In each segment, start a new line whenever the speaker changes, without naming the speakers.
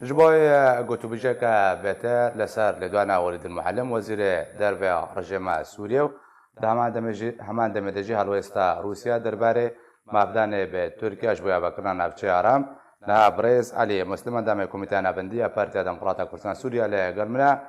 جبوي قلت بجاك بيتر لسر لدوانا ولد المعلم وزير دربيا رجيم سوريا همان دمجي هلوستا روسيا درباره مابدان به تركيا جبويا بكرنا نفچه آرام نا بريز علي مسلم دام كوميتانا بندية بارتيا ديمقراطية كردستان سوريا لقرمنا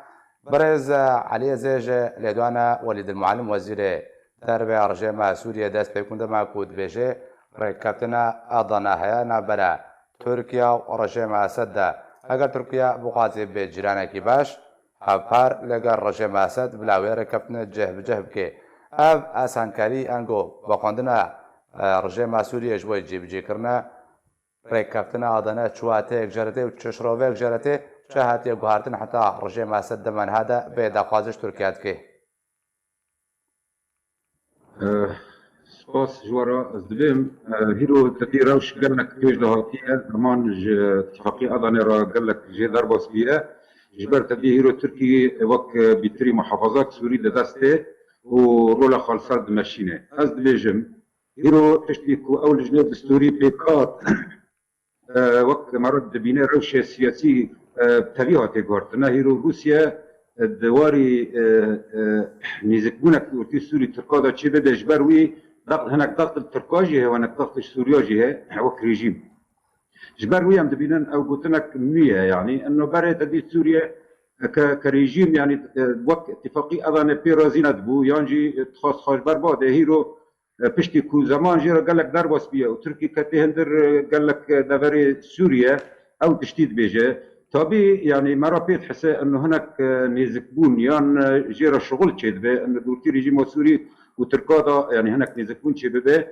بريز علي زيج لدوانا ولد المعلم وزير دربيا رجيم سوريا دست بيكون دما كود بيجي ركبتنا أضنا هيانا برا تركيا ورجيم أسد اگر ترکیه بقاطی به جیرانکی باش هفپار لگر رژیم اسد بلاوی رکبتن جهب جهب که او اسانکاری انگو بخواندن رژیم سوریه جوی جیب جی کرنا رکبتن آدانه چواته اگجرته و چشروه اگجرته چه هاتی گوهارتن حتی رژیم اسد دمان هادا به دخوازش ترکیات که
سپاس جوارا از دبیم هیرو تدی روش قالك توج لهاتيه زمان اتفاقية أضاني را قالك جي درباس بيه جبر تدي هيرو تركي وك بيتري محافظات سوري دسته ورولا خالصات دمشينه از دبيجم هيرو تشتيكو أول جنود دستوري بيكات وك مرد دبينه روش سياسي بتبيها تيقارتنا هيرو روسيا دواري نيزكبونك ورتي سوري تركادا تشي بدا جبروي ضغط هناك ضغط التركاجي هو هناك ضغط السورياجي هو ريجيم جبروي عم دبينن او قلت لك مية يعني انه بري تدي سوريا كريجيم يعني وقت اتفاقي اظن بيرازينا دبو يانجي تخاص خاش برباد هيرو بشتي كو زمان جيرا قال لك درباس بيه وتركي كتهندر قال لك دافري سوريا او تشتيت بيجي طبي يعني مرة بيتحس انه هناك نيزكبون يان جيرا شغل تشيد انه دورتي ريجيم سوري وتركادا يعني هناك نيزكبون تشيد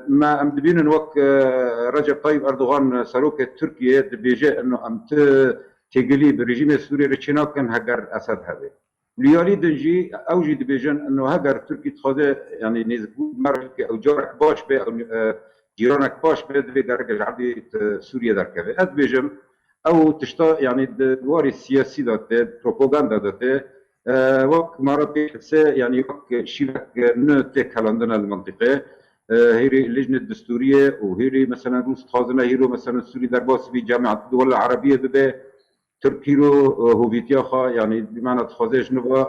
ما ام دبين وك رجب طيب اردوغان سروك تركيا بيجي انه ام تيجلي بالريجيم السوري رتشينا كان هجر اسد هذا ليالي دنجي اوجد بيجن انه هجر تركي تخاذ يعني نيزكبون مرك او جارك باش به او جيرانك باش به دبي عبدي سوريا دركبه از بيجم او تشتا يعني دواري السياسي داته بروباغندا داته وقت مرة بيحسي يعني وقت شبك نتك هلندنا المنطقة هيري اللجنة الدستورية وهيري مثلا روس خازنة هيرو مثلا السوري درباس في جامعة الدول العربية ببه تركيرو هوفيتياخا يعني بمعنى تخازي جنوبا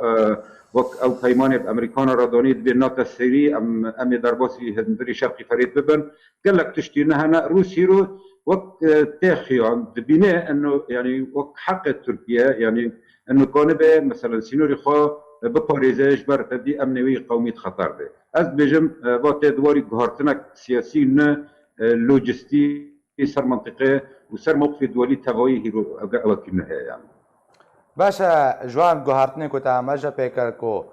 وقت او بيمانة بامريكانا رادوني بناتا السيري ام درباسي هندري شرقي فريد ببن قال لك تشتينا هنا روس هيرو وقت تاخي عند بناء انه يعني وقت حق تركيا يعني انه كان مثلا سينوري خا بباريزا جبر تدي امنوي قومي خطر به از بجم وقت دواري جهارتنك سياسي ن لوجستي سر منطقه وسر موقف دولي تغوي هيرو وكنها يعني
باشا جوان جهارتني كتا ماجا بيكركو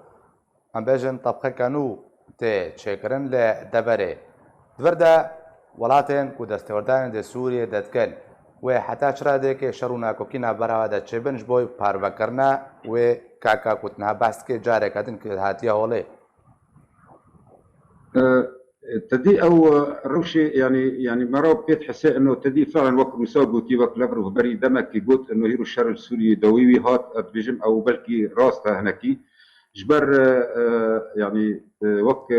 ام بجن طبخه كانو تي تشكرن لدبره دوردا ولاتن کو دستوردان د سوریه دتکل و حتی چرا ده که شرونا کوکینا برا د چبنج بوی پارو کرنا و کاکا کوتنا بس که جاره کدن که هاتیه هوله
تدي او روشي يعني مرة بيتحس انه تدي فعلا وقت مساوي وقت لبرو بري دمك قلت انه هيرو الشر السوري دويوي هات بيجم او بلكي راسته هناكي جبر يعني وقت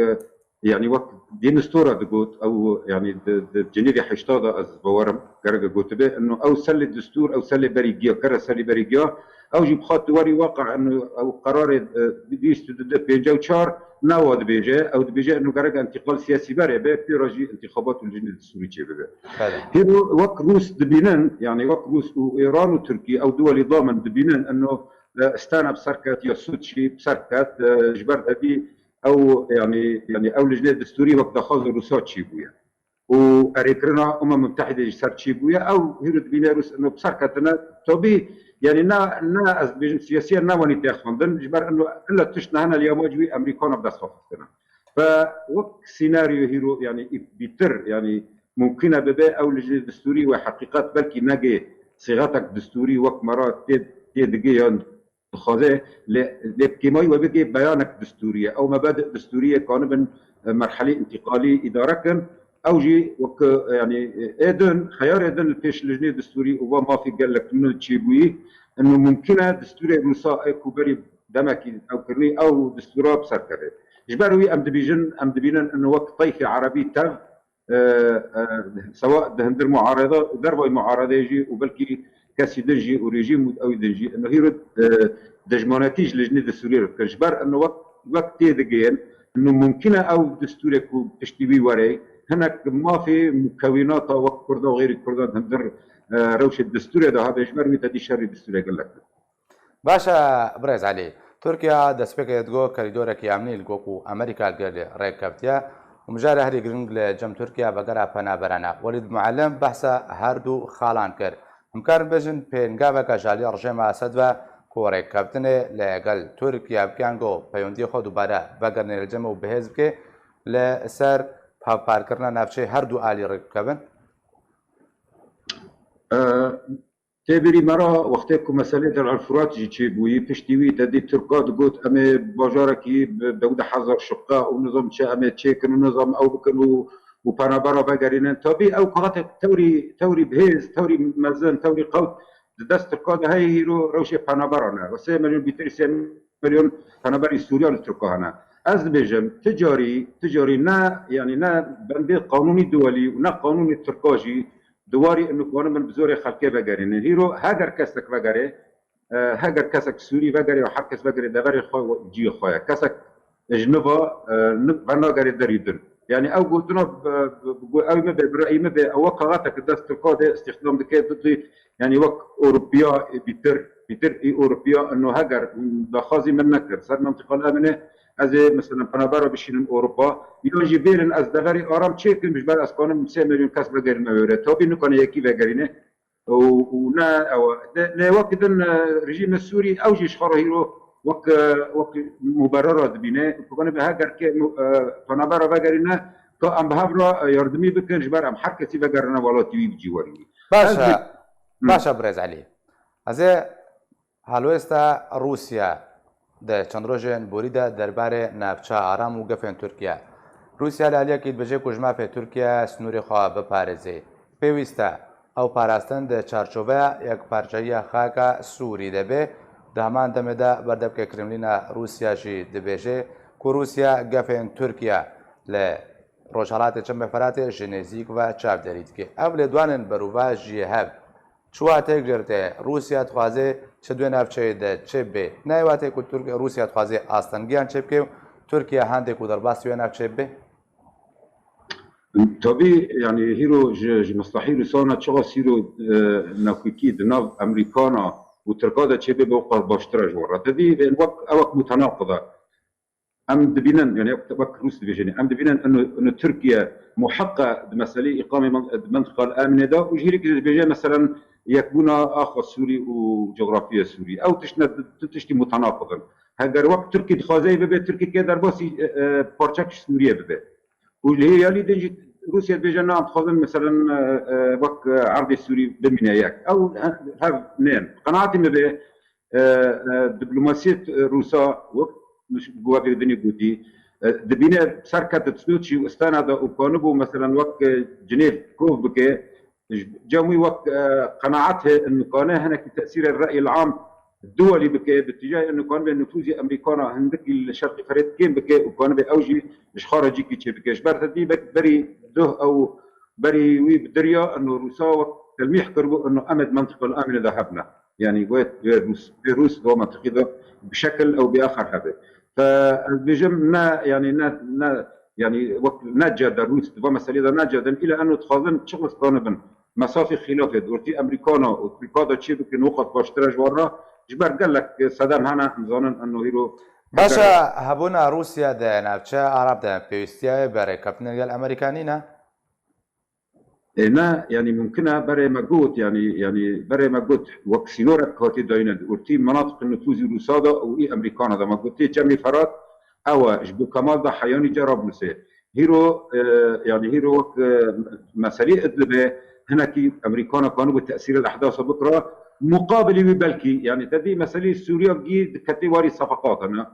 يعني وقت دين ستورة دقوت او يعني جنيدي حيشتاضة از بوارم قرقة قوت به انه او سلي الدستور او سلي بريقيا كرا سلي بريقيا او جيب خاط دواري واقع انه او قرار ديست بينجا وشار ناود بيجا او بيجا انه قرقة انتقال سياسي باري به في رجي انتخابات الجنيد السوري به هيرو وقت روس دبينان يعني وقت روس وايران وتركيا او دول ضامن دبينان انه استانا بسركات يا سوتشي بسركات جبر دي او يعني او لجنه دستوريه وقت خاض روسات شيبويا واريكرنا متحده جسر شيبويا او هيرود بيلاروس انه بسركتنا طبي يعني نا از بيجن سياسيا نا وني تاخذن جبر انه الا تشنا هنا اليوم واجبي امريكان بدس خافتنا فوق سيناريو هيرو يعني بيتر يعني ممكنه ببا او لجنه دستوريه وحقيقات بلكي ناقي صيغتك دستوري وقت مرات تدقي خاذه لبكيماي وبقي بيانك دستوريه او مبادئ دستوريه كانوا مرحله انتقاليه اداره او جي وك يعني اذن خيار اذن الفيش لجنه دستوري وما في قال لك من تشيبوي انه ممكنه دستوري روسا كوبري دمكي او كرني او دستورات بسركري جبروي ام دبيجن انه وقت طيفي عربي تر سواء دهندر معارضه ضربه معارضه يجي وبلكي كاسي دنجي وريجيم او دنجي انه هيرو دجماناتيج لجنة السورية كجبر انه وقت تيدقين انه ممكنه او دستورك تشتبي وري هناك ما في مكونات وقت كردة وغير كردة هندر روش الدستور هذا اجبر ويتدي شر الدستور قال لك
باشا برز علي تركيا دەستپێک دەگۆ کەریدۆرێکی ئامنی لەگۆک و ئەمریکا گەل ڕێککەوتیە ومجارە هەری گرنگ لە جەم تورکیا بەگەرا پەنابەرانە وەلید معلم بەحسە هەردوو خاڵان کرد هەمکارن بێژن پێنگاوێکە ژالی ڕژێمە ئەسەد بە کۆڕێککەوتنێ لەگەل تورکیا بکیانگۆ پەیوەندی خۆ دووبارە بەگەرنێ لە جەمە و بەهێز بکێ لە سەر پاپارکردنە ناوچەی هەردوو ئالی ڕێککەون
تبري مرة وقتك مسألة الفرات جي بوي بشتوي تدي تركات قلت أمي بجاركي بدودة حذر شقاء ونظام شاء أمي تشيكن ونظام أو بكن وبانابارا بقرينن تبي أو قرات توري بهيز توري مزن توري قوت دست تركات هاي هيرو روشة بانابارا وسي مليون بيتري سي مليون باناباري سوريا لتركاهنا از بيجم تجاري نا يعني نا بندي قانوني دولي ونا قانوني تركاجي دواري انه كون من بزوري خلقي بقرين هيرو هاجر كسك بقري هاجر كسك سوري بقري وحكس بقري دبري خو جي خويا كسك جنبا بنا قري دريدن يعني او قلتنا او ما برايي ما او قراتك دست الكود استخدام دكي يعني وقت اوروبيا بيتر اي اوروبيا انه هاجر دخازي منك صار منطقه الامنه از مثلا پنابرا بشینم اوروبا میلونجی بیرن از دغری آرام چیکن مش بعد از کنم 3 میلیون کس بگیرن میوره تا بینو کنه یکی بگیرینه و نه او نه وقت رژیم السوري اوجش خره هيرو وك مبررات بینه کنه به هاگر که پنابرا بگیرنه تا ام بهبرا یاردمی بکن جبر ام حرکتی بگیرنه ولاتی بجواری
باشا برز علي از هالوستا روسيا د چەند ڕۆژێن بوریدا دەربارەی ناوچە ئارام و گەفێن تورکیا رووسیا لە ئەلیەکیت بەجێ کوژمافێ تورکیا سنووری خوا بپارێزێ پێویستە ئەو پاراستن دە چارچۆڤەیە یەکپارچەیە خاکە سووری دەبێ دە هەمان دەمێدا بەردەبکە کرملینە رووسیاشی دەبێژێ کو رووسیا گەفێن تورکیا لە ڕۆژهەڵاتێ چەند بەفراتێ ژنێزیک و چاودێریتکێ ئەو لێ دوانن بەروڤژیە هەب چواتێک گرتێ رووسیا دخوازێ چ دوێ ناوچەیە دە چێ بێ نایواتێک و رووسیا دخوازێ ئاستەنگیان چێ بکێ و تورکیا هەندێک و دەرباسی وێ ناوچێ بێ
طبيعي يعني هيرو مستحيل صارنا شغل هيرو ناكوكي دناف امريكانا وتركادا تشبه بوقع باشترا جورا تبي الوقت اوك متناقضه ام دبينن يعني وقت روس ديفيجن ام دبينن انه تركيا محقه بمساله اقامه منطقه الامنه ده وجهيرك ديفيجن مثلا يكون اخر سوري وجغرافيا سوري او تشتي متناقضا هذا وقت تركي دخازي ببي تركي كده باسي بارتشاك سوريا ببي واللي هي اللي تجي روسيا بيجنا عم تخزن مثلا وقت عرض السوري بمناياك او هذا اثنين قناعتي ما به دبلوماسيه روسا وقت مش جوا بيدني قوتي دبينا سركت تسنوتشي واستند وكانبو مثلا وقت جنيف كوف بكي جاوي وقت قناعتها انه كان هناك تاثير الراي العام الدولي بكي باتجاه انه كان بنفوذ امريكانا هندك الشرقي فريد كين بكي وكان باوجي مش خارجي كي بكي جبرت دي بري ده او بري وي بدريا انه روسا تلميح قربوا انه امد منطقه الامن ذهبنا يعني روس هو منطقي ده بشكل او باخر هذا فبيجمنا يعني يعني وقت نجد الروس تبغى مسألة نجد الى انه تخاذن شغل قانبا مسافه خلافه دورتي امريكانا وتركادا تشي بك نقط باشتراج ورا جبر قال لك صدام هنا مزانن انه هيرو
باشا هبونا روسيا ده نافچه عرب ده بيستيا بري كابتن الامريكانينا
هنا يعني ممكنها بري مجهود يعني بري مجهود وقت سينورا كوتي داينا ورتي مناطق النفوذ روسادا او اي امريكانا ده مجهود جميع فرات او جبو كمال ده حياني جرب نسي هيرو يعني هيرو مسالي ادلبه هنا كي امريكانا كانوا بتاثير الاحداث بكره مقابل بلكي يعني تدي مسالي سوريا جي كاتيوري صفقات انا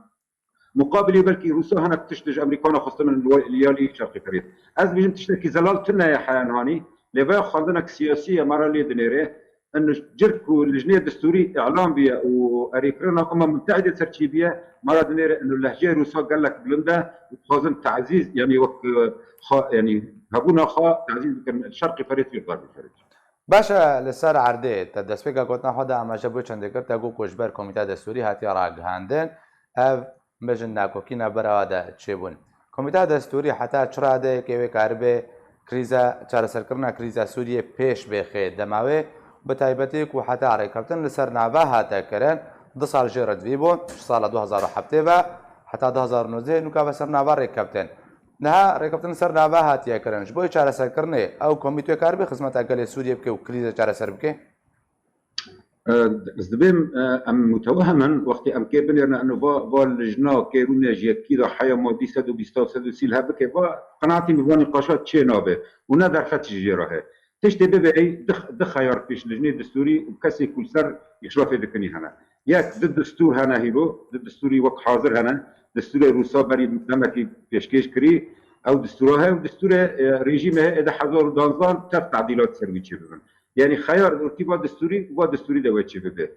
مقابل بلكي روسيا هنا تشتج امريكانا خاصه من الليالي شرقي فريد از بيجم تشتكي زلالتنا يا حيان هاني لبا خلدنا سياسيه مره لي دنيره انه جركو اللجنه الدستوري اعلام بها واريكرنا متحده ترتيبيه مره دنيره انه اللهجه الروسيه قال لك بلندا خازن تعزيز يعني يعني هبونا تعزيز الشرقي فريد في الغرب فريد
باشە لەسەر عردێ تا دەستپێکە گوتنا خۆدا ئەماژە بۆ چەندێکرد تا گو کۆژبەر کۆمیتا دەستوری هاتی ڕاگەهاندن ئەو بژن ناکۆکینە بەرەوەدا چێبوون کۆمیتا دەستوری حتا چرادەیەک ئێوێ کاربێ کریزە چارەسەرکردنا کریزە سووریە پێش بێخێ دەماوێ بە تایبەتێک و حتا ڕێککەوتن لەسەر ناوا هاتەکەرن دو ساڵ ژێڕەتوی بوو ساڵە 2007 بە حتا 2009 نوکا بەسەر ناوا ڕێککەوتن نها ڕێککەوتن سەر ناوا هاتیەکردنش بۆی چارەسەرکردنێ ئەو کۆمیتوی کاربێ خزمەتەکە لێ سووریە بکە و کلیزە چارەسەر بکە
دەبێم ئەم متەوەهمن وەختی ئەم کێ بنێرنە ئەنو با لژنا کێرونێ ژێتکیدا حیا مادی 120 هەبکێ با قەناعەتی میوانی قاشات چێ نابێ و نه دەرفەتی ژێرە هەیە تشتێ ببێ دخەیار پێش لژنەی دەستوری و کەسێک کولسەر ئیشرافێ دەکەنی هەنە یەک دستور هەنە هیرۆ دستوری وەک حاضر هەنە دستور روسا بەری دەمەکی پێشکەش کری ئەو دستورە هەیە و دستورە ڕێژیمە هەیە 2012 تەف تعدیلات سەروی چێ ببن يعني خيار ارتباط دستوري ودستوري دواتشي ببه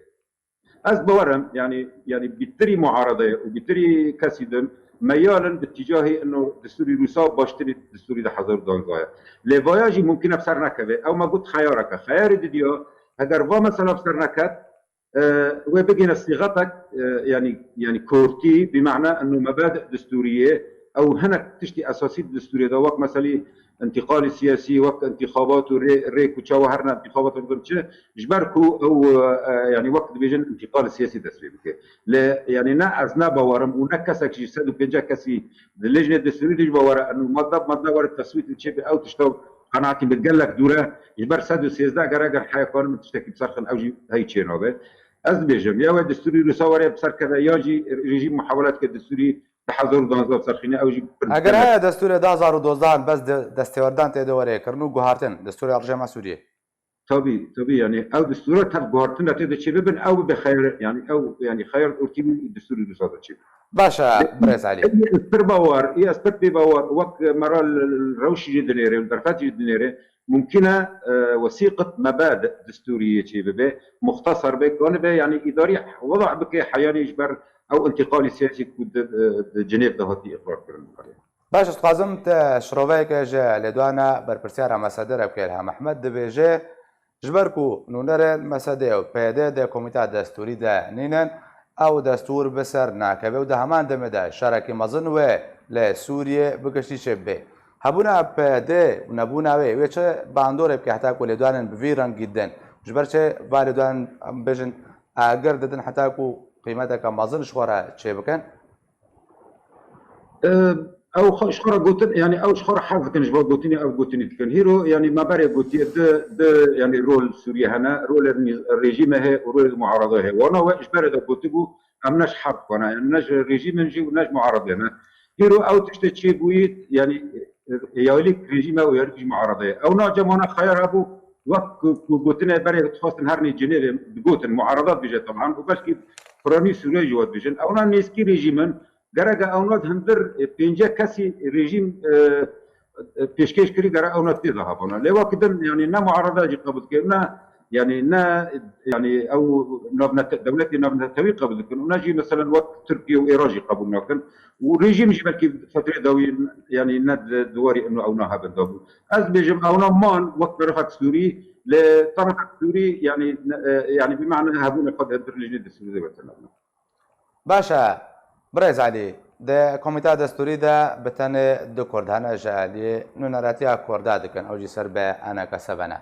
از بورم يعني بتري معارضه وبتري كاسيدن ميالا باتجاه انه دستوري روسا باشتري دستوري ده حضر دانزايا لفواياجي ممكن ابصر نكبه او ما قلت خيارك خيار ديو اگر وا مثلا ابصر نكت وبقينا صيغتك يعني كورتي بمعنى انه مبادئ دستوريه او هنا تشتي اساسي دستوريه ده وقت مثلا انتقال سياسي وقت انتخابات وريك وشاوهرنا انتخابات ورقمشة جبركو او يعني وقت بيجن انتقال سياسي تسريبك لا يعني نا ازنا بوارم ونكسك شي سدو بيجا كسي اللجنه الدستوريه تجي بوارا انه مضى ورا التصويت الشيبي او تشتو قناعتي بتقلك دوره جبر سدو سيزدا غرغر حي قانون تشتكي بصرخن اوجي هي تشينوبه از بيجم يا دستوري رساوري بصر كذا ياجي ريجيم محاولات كدستوري تحضر دانزا بصرخينه اوجي
ئەگەر هەیە دەستورە 2012 بەس دەستێوەردان تێدەوەرەیەکردن و گوهارتن دەستوری ڕژێمە سووریە
طبيعي يعني او دستورات تبغارتنا تقدر تشي ببن او بخير يعني او يعني خير ارتبي الدستور اللي تشي
باشا بريس علي
استر باور يا استر باور وقت مرة الروش جدنيري والدرفات جدنيري ممكنه وثيقه مبادئ دستوريه تشي ببه مختصر بك وانا يعني اداري وضع بك حياني يجبر او انتقالي سياسي كود جنيف دهاتي اقرار كرن
باش استقازم شروفيك جا لدوانا برپرسیار مسادر بكيلها محمد دبيجي جبركو نونر مساده و پیاده د کمیته دستوری ده نینن او دستور بسر ناکبه و ده همان دمه ده شرکی مزن و لسوریه بکشتی شبه هبونا پیاده و نبونا و چه باندور بکه حتی کو لدوانن بویران جدا جبر چه والدوان بجن اگر ددن حتی کو قیمتک مزن شوره چه بکن
او شخرا قوتن يعني او شخرا حافظ كان جبا قوتني او قوتني كان هيرو يعني ما باري قوتي د يعني رول سوريا هنا رول الريجيم هي ورول المعارضه هي وانا واش بارد قوتبو امناش حرب وانا امناش ريجيم نجي وناش معارضه هنا هيرو او تشتشي بويت يعني يوليك ريجيم او يوليك معارضه او ناجا وانا خيار ابو وقت قوتنا باري تخاص نهارني جنيف بقوت المعارضات بيجي طبعا وباش كيف فراني سوريا جوات بيجن او نيسكي ريجيمن گرگه اوناد هندر پنجه کسی رژیم پیشکش کری گره اوناد تیزه هبونه لیوا کدن یعنی نه معارضه جی قبول کنه نه يعني نا يعني او دولتي نبنتوي قبل كن ونجي مثلا وقت تركيا وايران قبل ناكن وريجيم جبركي فتره دوي يعني ند دواري انه او نها بندو از بيجم او مان وقت رفعت سوري لطرف سوري يعني بمعنى هبون قد هدر لجنه السوري مثلا
باشا بريز علي ده کمیته دستوری ده بتنه دو کردهانه جالی نونراتی کرده دکن اوجی سر به انا کسبنه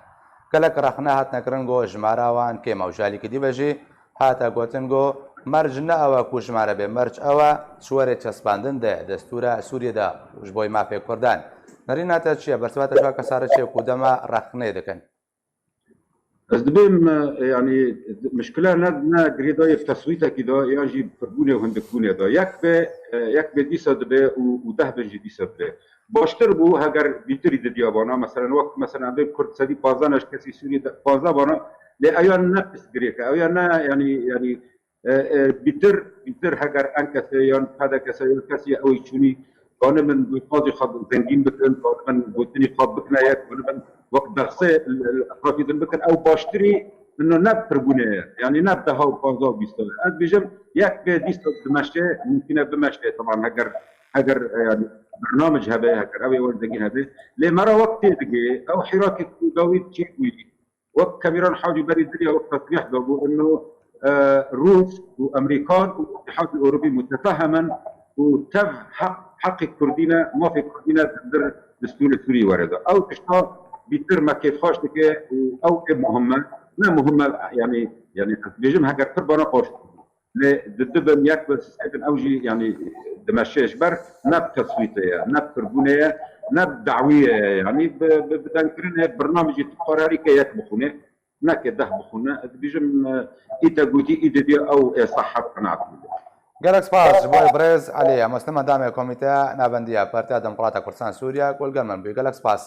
کلک رخنه هات نکرن گو جماره وان که موجالی کدی بجی هات گوتن گو مرج نه او کو جماره به مرج او شوره چسباندن ده دستور سوریه ده جبوی ما په کردان نرینا ته چی برسوات شو کساره چی کودما رخنه دکن
از دبیم يعني مشكلة نا قريدا في تصويتها كده يجي فربوني وهندكوني ده يك به ديسا دبه وده بنجي ديسا دبه باشتر بو هاگر بيتري ديابانا مثلا وقت مثلا عند كرد سدي بازانش كسي سوري بازا بانا لأيان نفس قريكا أيان يعني بيتر هاگر أنكسيان هذا كسي أو يشوني كان من بيقاضي خد زنجين بكن كان من بوتني خد بكنا يك كان من وقت درسه الأطراف يدن بكن أو باشتري إنه نب تربونه يعني نب ده هو بازا بيستوي أنا بيجم يك بديست بمشي ممكن بمشي طبعا هاجر يعني برنامج هذا هاجر أو يورد دقين هذا لمرة وقت تجي أو حراك دوي تشيكوي وقت كاميرون حاول يبرر الدنيا وقت تصريح قالوا انه الروس وامريكان والاتحاد الاوروبي متفاهما وتف حق الكردين ما في الكردين تقدر الدستور السوري ورده او تشتغل بترمى كيف خاشتك او مهمه لا مهمه يعني بيجم هكا تربنا قوش لدبن يكبس سيدن اوجي يعني دمشيش بر نب تصويتيه نب تربونيه نب دعويه يعني بدنا نكرنها برنامج تقراري كي يكبخونه هناك ده بخونه بيجم ايتا قوتي ايتا دي او صحه قناعتي
گەلک سپاس بۆی برێز عەلی ئەمەستەمە دامێ کۆمیتە نابەندیە پارتیا دەموکراتە کوردستان سووریا گۆلگەل من بووی گەلک سپاس